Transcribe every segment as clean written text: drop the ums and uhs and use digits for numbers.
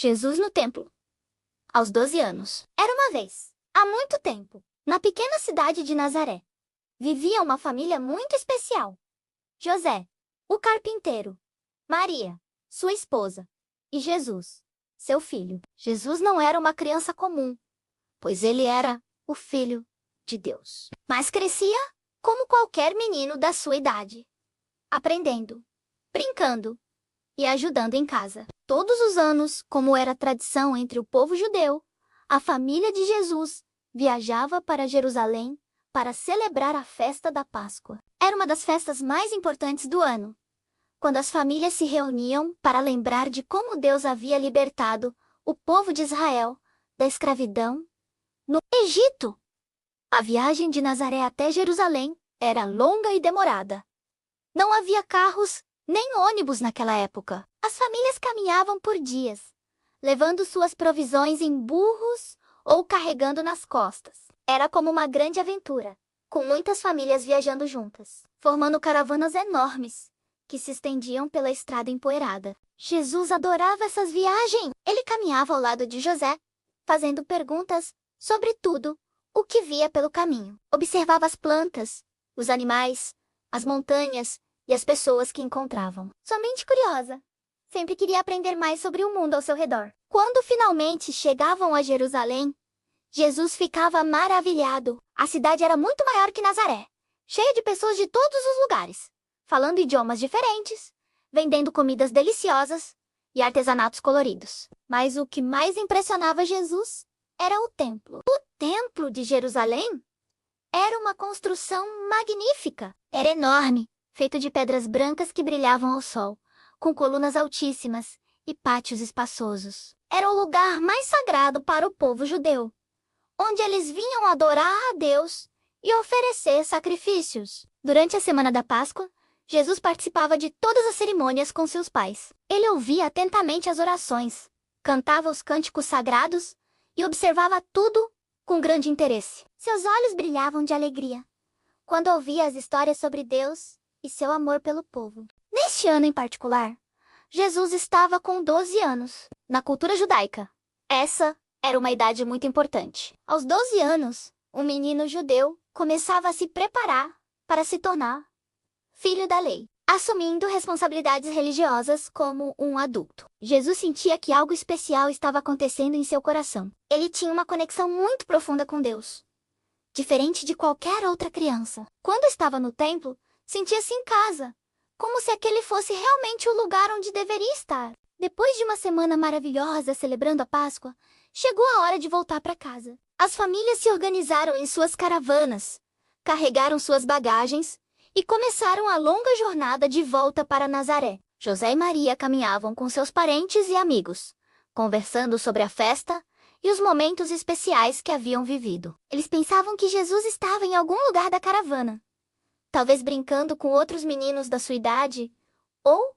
Jesus no templo. Aos 12 anos. Era uma vez, há muito tempo, na pequena cidade de Nazaré, vivia uma família muito especial. José, o carpinteiro, Maria, sua esposa, e Jesus, seu filho. Jesus não era uma criança comum, pois ele era o Filho de Deus. Mas crescia como qualquer menino da sua idade, aprendendo, brincando e ajudando em casa. Todos os anos, como era tradição entre o povo judeu, a família de Jesus viajava para Jerusalém para celebrar a festa da Páscoa. Era uma das festas mais importantes do ano, quando as famílias se reuniam para lembrar de como Deus havia libertado o povo de Israel da escravidão no Egito. A viagem de Nazaré até Jerusalém era longa e demorada. Não havia carros nem ônibus naquela época. As famílias caminhavam por dias, levando suas provisões em burros ou carregando nas costas. Era como uma grande aventura, com muitas famílias viajando juntas, formando caravanas enormes que se estendiam pela estrada empoeirada. Jesus adorava essas viagens. Ele caminhava ao lado de José, fazendo perguntas sobre tudo o que via pelo caminho. Observava as plantas, os animais, as montanhas e as pessoas que encontravam. Somente curiosa, sempre queria aprender mais sobre o mundo ao seu redor. Quando finalmente chegavam a Jerusalém, Jesus ficava maravilhado. A cidade era muito maior que Nazaré, cheia de pessoas de todos os lugares, falando idiomas diferentes, vendendo comidas deliciosas e artesanatos coloridos. Mas o que mais impressionava Jesus era o templo. O templo de Jerusalém era uma construção magnífica. Era enorme, feito de pedras brancas que brilhavam ao sol, com colunas altíssimas e pátios espaçosos. Era o lugar mais sagrado para o povo judeu, onde eles vinham adorar a Deus e oferecer sacrifícios. Durante a semana da Páscoa, Jesus participava de todas as cerimônias com seus pais. Ele ouvia atentamente as orações, cantava os cânticos sagrados e observava tudo com grande interesse. Seus olhos brilhavam de alegria quando ouvia as histórias sobre Deus e seu amor pelo povo. Neste ano em particular, Jesus estava com 12 anos. Na cultura judaica, essa era uma idade muito importante. Aos 12 anos, um menino judeu começava a se preparar para se tornar filho da lei, assumindo responsabilidades religiosas como um adulto. Jesus sentia que algo especial estava acontecendo em seu coração. Ele tinha uma conexão muito profunda com Deus, diferente de qualquer outra criança. Quando estava no templo, sentia-se em casa, como se aquele fosse realmente o lugar onde deveria estar. Depois de uma semana maravilhosa celebrando a Páscoa, chegou a hora de voltar para casa. As famílias se organizaram em suas caravanas, carregaram suas bagagens e começaram a longa jornada de volta para Nazaré. José e Maria caminhavam com seus parentes e amigos, conversando sobre a festa e os momentos especiais que haviam vivido. Eles pensavam que Jesus estava em algum lugar da caravana, talvez brincando com outros meninos da sua idade ou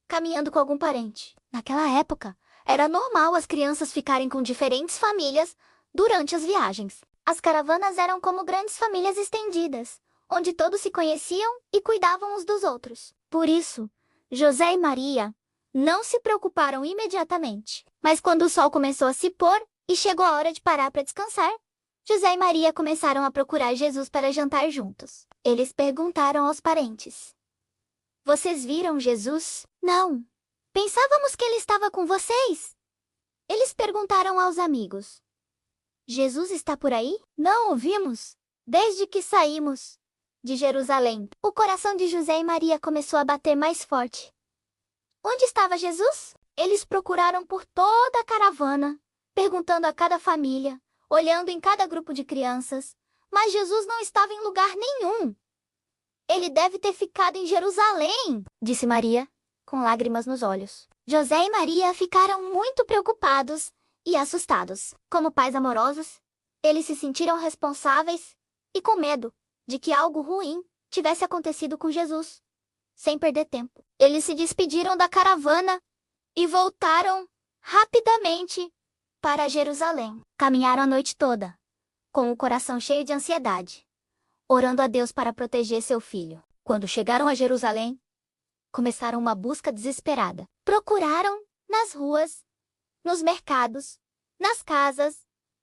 caminhando com algum parente. Naquela época, era normal as crianças ficarem com diferentes famílias durante as viagens. As caravanas eram como grandes famílias estendidas, onde todos se conheciam e cuidavam uns dos outros. Por isso, José e Maria não se preocuparam imediatamente. Mas quando o sol começou a se pôr e chegou a hora de parar para descansar, José e Maria começaram a procurar Jesus para jantar juntos. Eles perguntaram aos parentes: "Vocês viram Jesus?" "Não. Pensávamos que ele estava com vocês." Eles perguntaram aos amigos: "Jesus está por aí?" "Não o vimos desde que saímos de Jerusalém." O coração de José e Maria começou a bater mais forte. Onde estava Jesus? Eles procuraram por toda a caravana, perguntando a cada família, olhando em cada grupo de crianças, mas Jesus não estava em lugar nenhum. "Ele deve ter ficado em Jerusalém", disse Maria, com lágrimas nos olhos. José e Maria ficaram muito preocupados e assustados. Como pais amorosos, eles se sentiram responsáveis e com medo de que algo ruim tivesse acontecido com Jesus. Sem perder tempo, eles se despediram da caravana e voltaram rapidamente para Jerusalém. Caminharam a noite toda, com o coração cheio de ansiedade, orando a Deus para proteger seu filho. Quando chegaram a Jerusalém, começaram uma busca desesperada. Procuraram nas ruas, nos mercados, nas casas,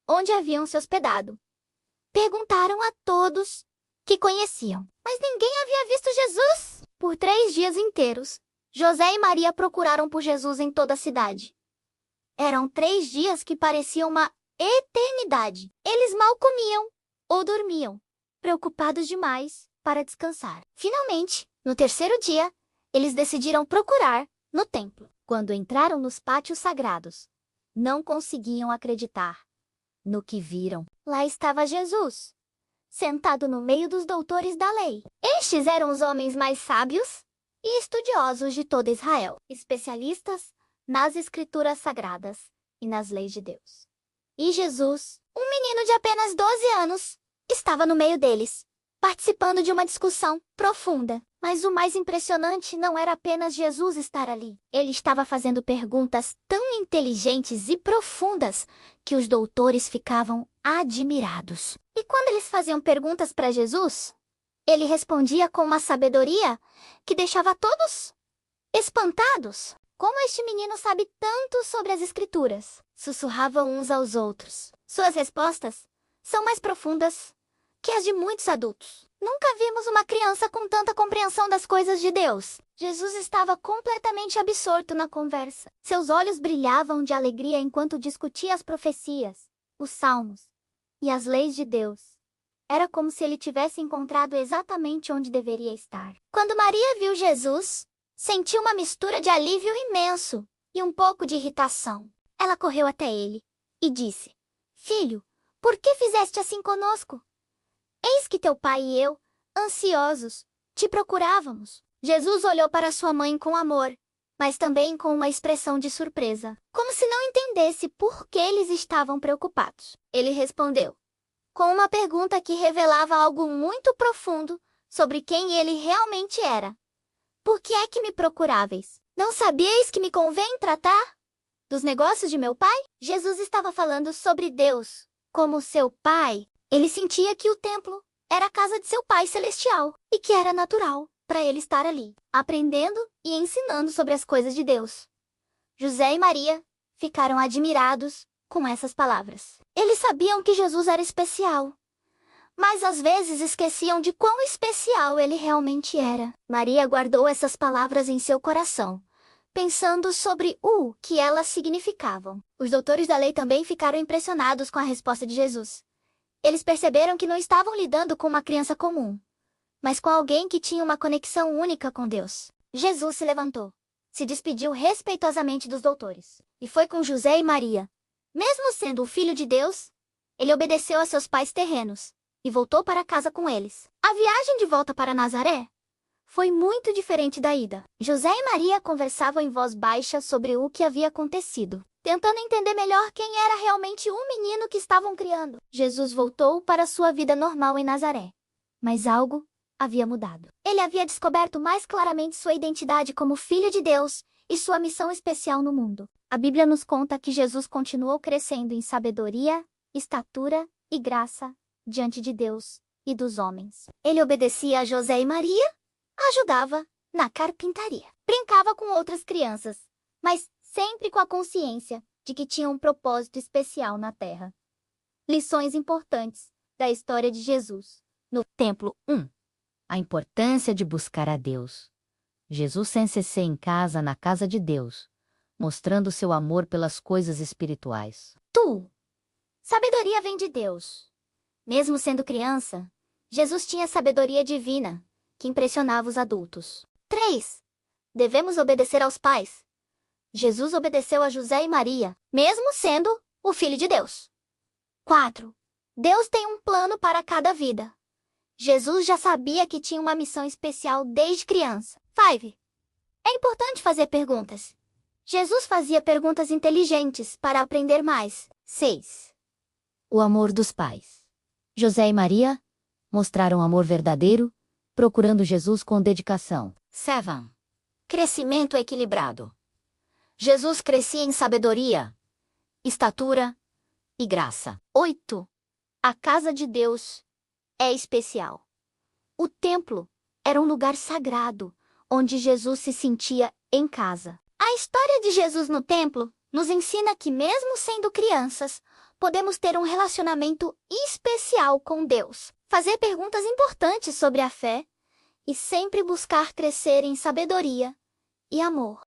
onde haviam se hospedado. Perguntaram a todos que conheciam, mas ninguém havia visto Jesus. Por 3 dias inteiros, José e Maria procuraram por Jesus em toda a cidade. Eram 3 dias que pareciam uma eternidade. Eles mal comiam ou dormiam, preocupados demais para descansar. Finalmente, no terceiro dia, eles decidiram procurar no templo. Quando entraram nos pátios sagrados, não conseguiam acreditar no que viram. Lá estava Jesus, sentado no meio dos doutores da lei. Estes eram os homens mais sábios e estudiosos de toda Israel, especialistas nas escrituras sagradas e nas leis de Deus. E Jesus, um menino de apenas 12 anos, estava no meio deles, participando de uma discussão profunda. Mas o mais impressionante não era apenas Jesus estar ali. Ele estava fazendo perguntas tão inteligentes e profundas que os doutores ficavam admirados. E quando eles faziam perguntas para Jesus, ele respondia com uma sabedoria que deixava todos espantados. Como este menino sabe tanto sobre as Escrituras? Sussurravam uns aos outros. Suas respostas são mais profundas que as de muitos adultos. Nunca vimos uma criança com tanta compreensão das coisas de Deus. Jesus estava completamente absorto na conversa. Seus olhos brilhavam de alegria enquanto discutia as profecias, os salmos e as leis de Deus. Era como se ele tivesse encontrado exatamente onde deveria estar. Quando Maria viu Jesus, sentiu uma mistura de alívio imenso e um pouco de irritação. Ela correu até ele e disse: Filho, por que fizeste assim conosco? Eis que teu pai e eu, ansiosos, te procurávamos. Jesus olhou para sua mãe com amor, mas também com uma expressão de surpresa, como se não entendesse por que eles estavam preocupados. Ele respondeu, com uma pergunta que revelava algo muito profundo sobre quem ele realmente era. Por que é que me procuráveis? Não sabíeis que me convém tratar dos negócios de meu pai? Jesus estava falando sobre Deus, como seu pai. Ele sentia que o templo era a casa de seu Pai Celestial e que era natural para ele estar ali, aprendendo e ensinando sobre as coisas de Deus. José e Maria ficaram admirados com essas palavras. Eles sabiam que Jesus era especial, mas às vezes esqueciam de quão especial ele realmente era. Maria guardou essas palavras em seu coração, pensando sobre o que elas significavam. Os doutores da lei também ficaram impressionados com a resposta de Jesus. Eles perceberam que não estavam lidando com uma criança comum, mas com alguém que tinha uma conexão única com Deus. Jesus se levantou, se despediu respeitosamente dos doutores, e foi com José e Maria. Mesmo sendo o filho de Deus, ele obedeceu a seus pais terrenos, e voltou para casa com eles. A viagem de volta para Nazaré foi muito diferente da ida. José e Maria conversavam em voz baixa sobre o que havia acontecido, tentando entender melhor quem era realmente o menino que estavam criando. Jesus voltou para sua vida normal em Nazaré, mas algo havia mudado. Ele havia descoberto mais claramente sua identidade como Filho de Deus e sua missão especial no mundo. A Bíblia nos conta que Jesus continuou crescendo em sabedoria, estatura e graça diante de Deus e dos homens. Ele obedecia a José e Maria, ajudava na carpintaria, brincava com outras crianças, mas sempre com a consciência de que tinha um propósito especial na Terra. Lições importantes da história de Jesus. No Templo 1. A importância de buscar a Deus. Jesus CNCC em casa, na casa de Deus, mostrando seu amor pelas coisas espirituais. Sabedoria vem de Deus. Mesmo sendo criança, Jesus tinha sabedoria divina, que impressionava os adultos. 3. Devemos obedecer aos pais. Jesus obedeceu a José e Maria, mesmo sendo o Filho de Deus. 4. Deus tem um plano para cada vida. Jesus já sabia que tinha uma missão especial desde criança. 5. É importante fazer perguntas. Jesus fazia perguntas inteligentes para aprender mais. 6. O amor dos pais. José e Maria mostraram amor verdadeiro, procurando Jesus com dedicação. 7. Crescimento equilibrado. Jesus crescia em sabedoria, estatura e graça. 8. A casa de Deus é especial. O templo era um lugar sagrado, onde Jesus se sentia em casa. A história de Jesus no templo nos ensina que, mesmo sendo crianças, podemos ter um relacionamento especial com Deus, fazer perguntas importantes sobre a fé e sempre buscar crescer em sabedoria e amor.